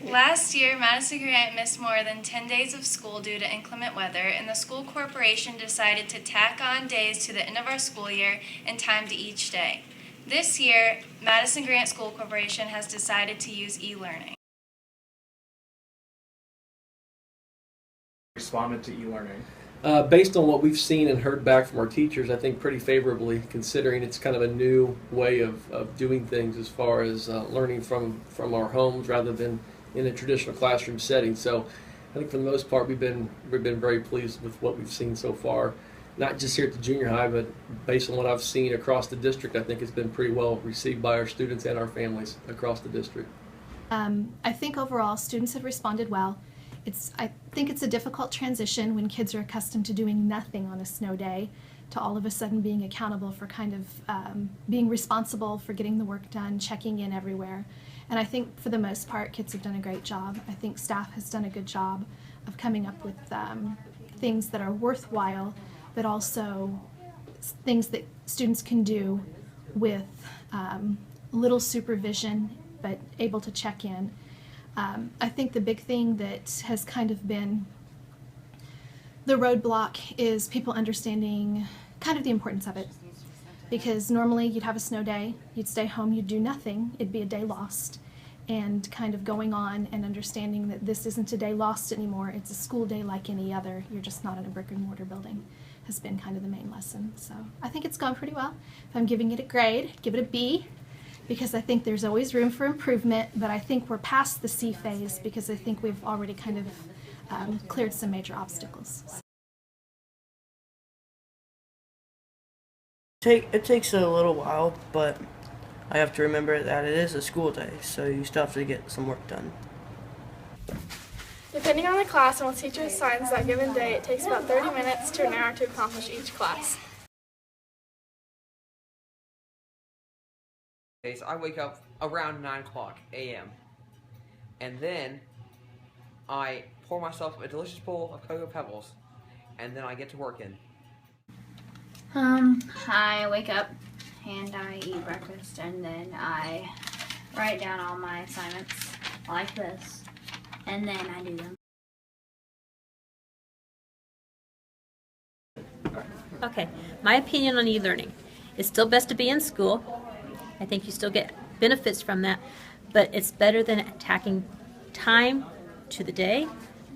Last year, Madison-Grant missed more than 10 days of school due to inclement weather, and the school corporation decided to tack on days to the end of our school year and time to each day. This year, Madison-Grant School Corporation has decided to use e-learning. Responded to e-learning? Based on what we've seen and heard back from our teachers, I think pretty favorably, considering it's kind of a new way of doing things as far as learning from our homes rather than in a traditional classroom setting. So I think for the most part we've been very pleased with what we've seen so far, not just here at the junior high, but based on what I've seen across the district. I think it's been pretty well received by our students and our families across the district. I think overall students have responded well. I think it's a difficult transition when kids are accustomed to doing nothing on a snow day to all of a sudden being accountable for kind of being responsible for getting the work done, checking in everywhere. And I think for the most part kids have done a great job. I think staff has done a good job of coming up with things that are worthwhile, but also things that students can do with little supervision but able to check in. I think the big thing that has kind of been the roadblock is people understanding kind of the importance of it. Because normally you'd have a snow day, you'd stay home, you'd do nothing, it'd be a day lost. And kind of going on and understanding that this isn't a day lost anymore, it's a school day like any other, you're just not in a brick and mortar building, has been kind of the main lesson. So I think it's gone pretty well. If I'm giving it a grade, give it a B, because I think there's always room for improvement, but I think we're past the C phase because I think we've already kind of cleared some major obstacles. It takes a little while, but I have to remember that it is a school day, so you still have to get some work done. Depending on the class and what teacher assigns that given day, it takes about 30 minutes to an hour to accomplish each class. I wake up around 9 o'clock a.m. and then I pour myself a delicious bowl of Cocoa Pebbles, and then I get to working. I wake up and I eat breakfast, and then I write down all my assignments like this, and then I do them. Okay, my opinion on e-learning. It's still best to be in school. I think you still get benefits from that, but it's better than attacking time to the day,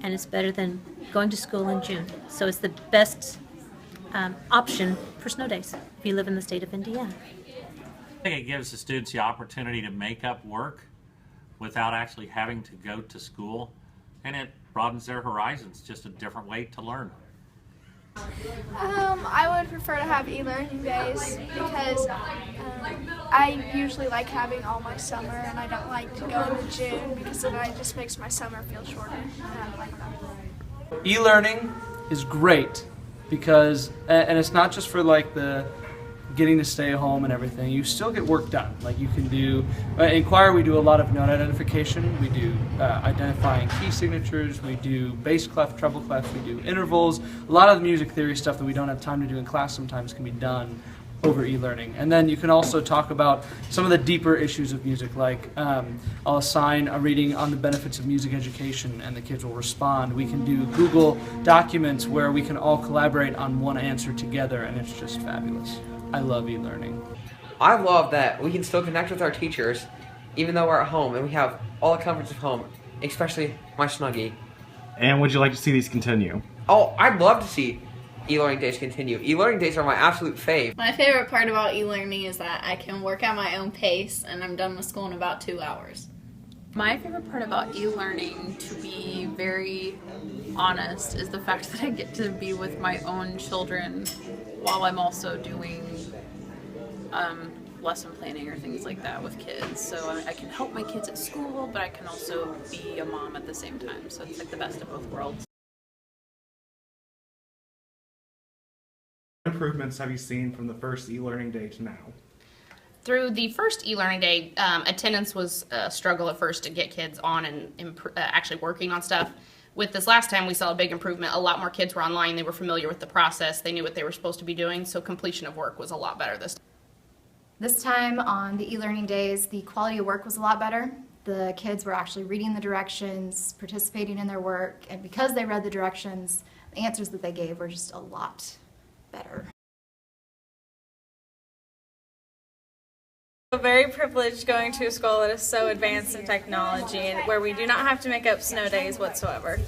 and it's better than going to school in June. So it's the best option for snow days if you live in the state of Indiana. I think it gives the students the opportunity to make up work without actually having to go to school, and it broadens their horizons, just a different way to learn. I would prefer to have e-learning days because I usually like having all my summer, and I don't like to go into June because then it just makes my summer feel shorter. I don't like that. E-learning is great because, and it's not just for like the getting to stay home and everything, you still get work done. Like you can do, in choir we do a lot of note identification, we do identifying key signatures, we do bass clef, treble clef, we do intervals. A lot of the music theory stuff that we don't have time to do in class sometimes can be done over e-learning. And then you can also talk about some of the deeper issues of music, like I'll assign a reading on the benefits of music education and the kids will respond. We can do Google Documents where we can all collaborate on one answer together, and it's just fabulous. I love e-learning. I love that we can still connect with our teachers even though we're at home and we have all the comforts of home, especially my Snuggie. And would you like to see these continue? Oh, I'd love to see e-learning days continue. E-learning days are my absolute fave. My favorite part about e-learning is that I can work at my own pace and I'm done with school in about 2 hours. My favorite part about e-learning, to be very honest, is the fact that I get to be with my own children while I'm also doing lesson planning or things like that with kids. So I can help my kids at school, but I can also be a mom at the same time. So it's like the best of both worlds. What improvements have you seen from the first e-learning day to now? Through the first e-learning day, attendance was a struggle at first to get kids on and actually working on stuff. With this last time, we saw a big improvement. A lot more kids were online. They were familiar with the process. They knew what they were supposed to be doing, so completion of work was a lot better this time. This time on the e-learning days, the quality of work was a lot better. The kids were actually reading the directions, participating in their work, and because they read the directions, the answers that they gave were just a lot better. I feel very privileged going to a school that is so advanced in technology and where we do not have to make up snow days whatsoever.